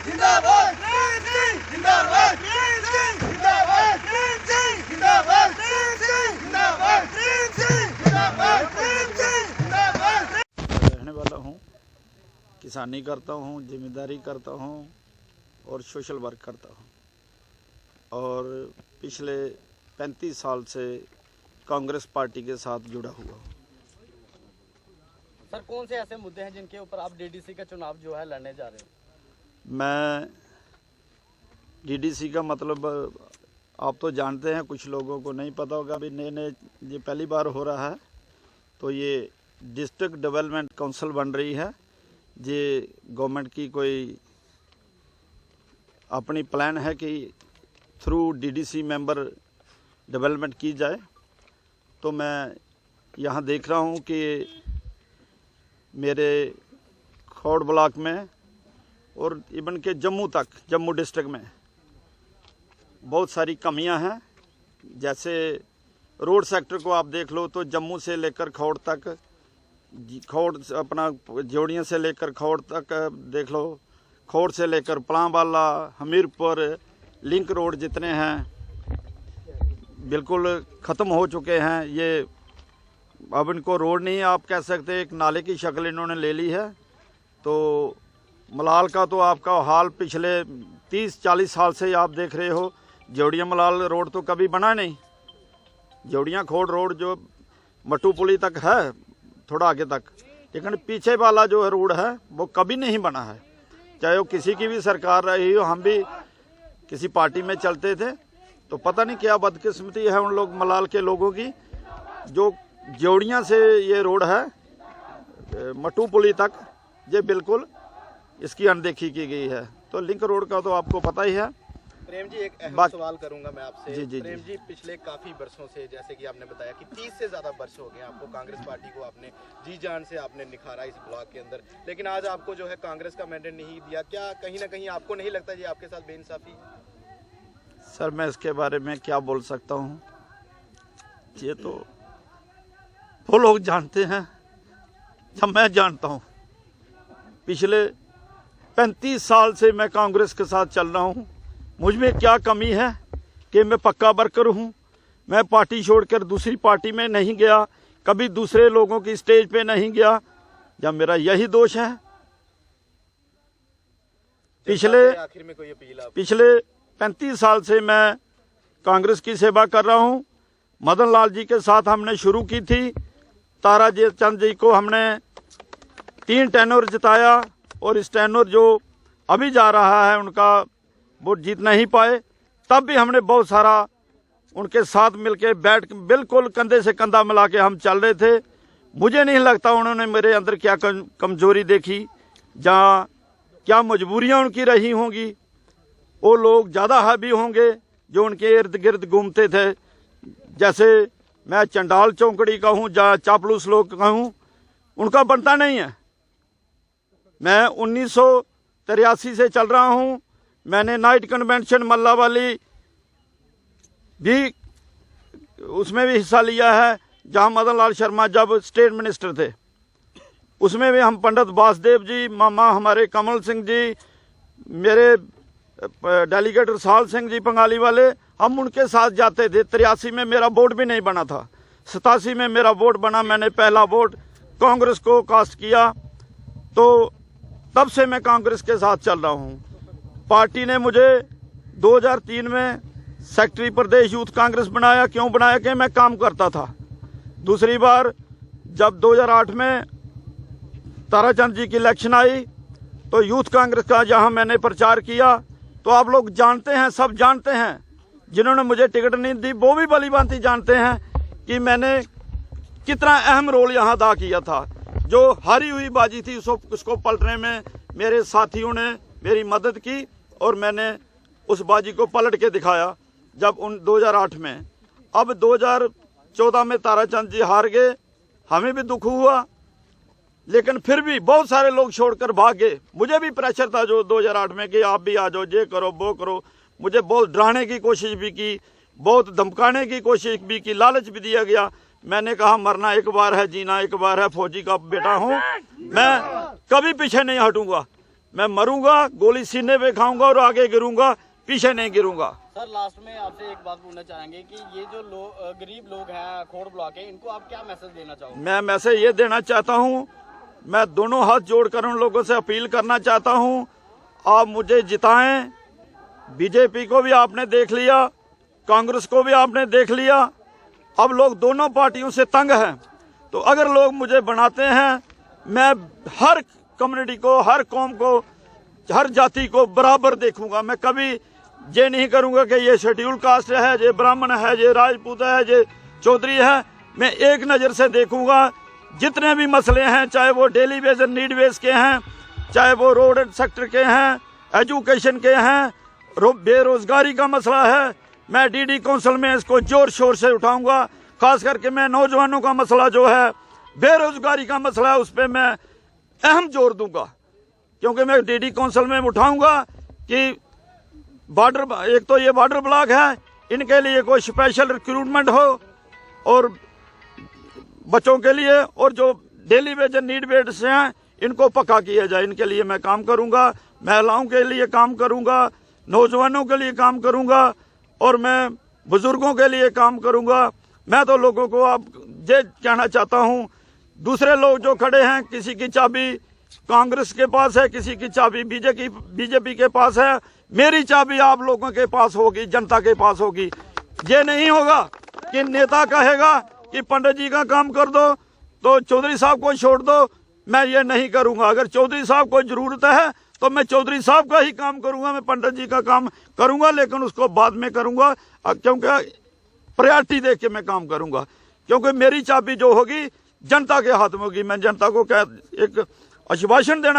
जिंदाबाद जिंदाबाद जिंदाबाद जिंदाबाद जिंदाबाद। रहने वाला हूँ, किसानी करता हूँ, जिम्मेदारी करता हूँ और सोशल वर्क करता हूँ और पिछले 35 साल से कांग्रेस पार्टी के साथ जुड़ा हुआ हूँ। सर, कौन से ऐसे मुद्दे हैं जिनके ऊपर आप डीडीसी का चुनाव जो है लड़ने जा रहे हैं? मैं डीडीसी का मतलब आप तो जानते हैं, कुछ लोगों को नहीं पता होगा, अभी नए ये पहली बार हो रहा है। तो ये डिस्ट्रिक्ट डेवलपमेंट काउंसिल बन रही है, ये गवर्नमेंट की कोई अपनी प्लान है कि थ्रू डीडीसी मेंबर डेवलपमेंट की जाए। तो मैं यहाँ देख रहा हूँ कि मेरे खौड़ ब्लॉक में और इवन के जम्मू डिस्ट्रिक्ट में बहुत सारी कमियां हैं। जैसे रोड सेक्टर को आप देख लो तो जम्मू से लेकर खौड़ तक, खौड़ अपना जोड़ियाँ से लेकर खौड़ तक देख लो, खौड़ से लेकर पलांवाला, हमीरपुर, लिंक रोड जितने हैं बिल्कुल ख़त्म हो चुके हैं। ये अब इनको रोड नहीं आप कह सकते, एक नाले की शक्ल इन्होंने ले ली है। तो मलाल का तो आपका हाल पिछले 30-40 साल से आप देख रहे हो, जोड़ियाँ मलाल रोड तो कभी बना नहीं। जोड़ियाँ खोड़ रोड जो मट्टू पुली तक है, थोड़ा आगे तक, लेकिन पीछे वाला जो रोड है वो कभी नहीं बना है। चाहे वो किसी की भी सरकार रही हो, हम भी किसी पार्टी में चलते थे, तो पता नहीं क्या बदकिस्मती है उन लोग मलाल के लोगों की, जो जोड़ियाँ से ये रोड है मट्टू पुली तक, ये बिल्कुल इसकी अनदेखी की गई है। तो लिंक रोड का तो आपको पता ही है। प्रेम जी, एक अहम सवाल करूंगा मैं आपसे। जी। प्रेम जी, पिछले काफी वर्षों से, जैसे कि आपने बताया कि 30 से ज्यादा वर्ष हो गए आपको कांग्रेस पार्टी को, आपने जी जान से आपने निखारा इस ब्लॉक के अंदर, लेकिन आज आपको जो है कांग्रेस का मैंडेट नहीं दिया। क्या कहीं ना कहीं आपको नहीं लगता ये आपके साथ बेइंसाफी है? सर, मैं इसके बारे में क्या बोल सकता हूँ, ये तो वो लोग जानते हैं, जब मैं जानता हूँ। पिछले 35 साल से मैं कांग्रेस के साथ चल रहा हूँ। मुझ में क्या कमी है कि मैं पक्का वर्कर हूँ। मैं पार्टी छोड़कर दूसरी पार्टी में नहीं गया, कभी दूसरे लोगों की स्टेज पे नहीं गया। जब मेरा यही दोष है, आखिर में कोई अपील आप? पिछले 35 साल से मैं कांग्रेस की सेवा कर रहा हूँ। मदन लाल जी के साथ हमने शुरू की थी, तारा चंद जी को हमने 3 टेनर जिताया और इस टेनर जो अभी जा रहा है उनका वो जीत नहीं पाए। तब भी हमने बहुत सारा उनके साथ मिलके बैठ बिल्कुल कंधे से कंधा मिला के हम चल रहे थे। मुझे नहीं लगता उन्होंने मेरे अंदर क्या कमजोरी देखी, जहाँ क्या मजबूरियाँ उनकी रही होंगी। वो लोग ज़्यादा हावी होंगे जो उनके इर्द गिर्द घूमते थे। जैसे मैं चंडाल चौकड़ी का हूँ, जहाँ चापलूस लोग का हूँ, उनका बनता नहीं है। मैं 1983 से चल रहा हूँ। मैंने नाइट कन्वेंशन मल्ला वाली भी उसमें भी हिस्सा लिया है, जहाँ मदन लाल शर्मा जब स्टेट मिनिस्टर थे। उसमें भी हम पंडित वासुदेव जी, मामा हमारे कमल सिंह जी, मेरे डेलीगेट रसाल सिंह जी पंगाली वाले, हम उनके साथ जाते थे। 83 में मेरा वोट भी नहीं बना था, 87 में मेरा वोट बना। मैंने पहला वोट कांग्रेस को कास्ट किया। तो तब से मैं कांग्रेस के साथ चल रहा हूँ। पार्टी ने मुझे 2003 में सेक्रेटरी प्रदेश यूथ कांग्रेस बनाया। क्यों बनाया? कि मैं काम करता था। दूसरी बार जब 2008 में ताराचंद जी की इलेक्शन आई तो यूथ कांग्रेस का जहां मैंने प्रचार किया, तो आप लोग जानते हैं, सब जानते हैं, जिन्होंने मुझे टिकट नहीं दी वो भी भली भांति जानते हैं कि मैंने कितना अहम रोल यहां अदा किया था। जो हारी हुई बाजी थी उसको पलटने में मेरे साथियों ने मेरी मदद की और मैंने उस बाजी को पलट के दिखाया जब 2008 में। अब 2014 में ताराचंद जी हार गए, हमें भी दुख हुआ, लेकिन फिर भी बहुत सारे लोग छोड़कर भाग गए। मुझे भी प्रेशर था जो 2008 में कि आप भी आ जाओ, ये करो वो करो। मुझे बहुत डराने की कोशिश भी की, बहुत धमकाने की कोशिश भी की, लालच भी दिया गया। मैंने कहा मरना एक बार है, जीना एक बार है, फौजी का बेटा हूँ, मैं कभी पीछे नहीं हटूंगा। मैं मरूंगा, गोली सीने पे खाऊंगा और आगे गिरूंगा, पीछे नहीं गिरूंगा। सर लास्ट में आपसे एक बात पूछना चाहेंगे कि ये जो गरीब लोग हैं अखोड़ ब्लॉक के, इनको आप क्या मैसेज देना चाहोगे? मैं मैसेज ये देना चाहता हूँ, मैं दोनों हाथ जोड़कर उन लोगों से अपील करना चाहता हूँ, आप मुझे जिताएं। बीजेपी को भी आपने देख लिया, कांग्रेस को भी आपने देख लिया, अब लोग दोनों पार्टियों से तंग हैं। तो अगर लोग मुझे बनाते हैं, मैं हर कम्युनिटी को, हर कौम को, हर जाति को बराबर देखूंगा। मैं कभी ये नहीं करूंगा कि ये शेड्यूल कास्ट है, ये ब्राह्मण है, ये राजपूत है, ये चौधरी है। मैं एक नज़र से देखूंगा। जितने भी मसले हैं, चाहे वो डेली बेस और नीड बेस के हैं, चाहे वो रोड सेक्टर के हैं, एजुकेशन के हैं, बेरोजगारी का मसला है, मैं डीडी काउंसिल में इसको जोर शोर से उठाऊंगा। खास करके मैं नौजवानों का मसला जो है, बेरोजगारी का मसला है, उस पर मैं अहम जोर दूंगा, क्योंकि मैं डीडी काउंसिल में उठाऊंगा कि बॉर्डर, एक तो ये बॉर्डर ब्लॉक है, इनके लिए कोई स्पेशल रिक्रूटमेंट हो और बच्चों के लिए, और जो डेली वेज नीड बेस हैं इनको पक्का किया जाए। इनके लिए मैं काम करूंगा, महिलाओं के लिए काम करूंगा, नौजवानों के लिए काम करूंगा और मैं बुजुर्गों के लिए काम करूंगा। मैं तो लोगों को आप ये कहना चाहता हूं, दूसरे लोग जो खड़े हैं, किसी की चाबी कांग्रेस के पास है, किसी की चाबी बीजेपी के पास है, मेरी चाबी आप लोगों के पास होगी, जनता के पास होगी। ये नहीं होगा कि नेता कहेगा कि पंडित जी का काम कर दो तो चौधरी साहब को छोड़ दो, मैं ये नहीं करूंगा। अगर चौधरी साहब को जरूरत है तो मैं चौधरी साहब का ही काम करूंगा, मैं पंडित जी का काम करूंगा, लेकिन उसको बाद में करूंगा, क्योंकि प्रायोरिटी देख के मैं काम करूंगा। क्योंकि मेरी चाबी जो होगी जनता के हाथ में होगी। मैं जनता को एक आश्वासन देना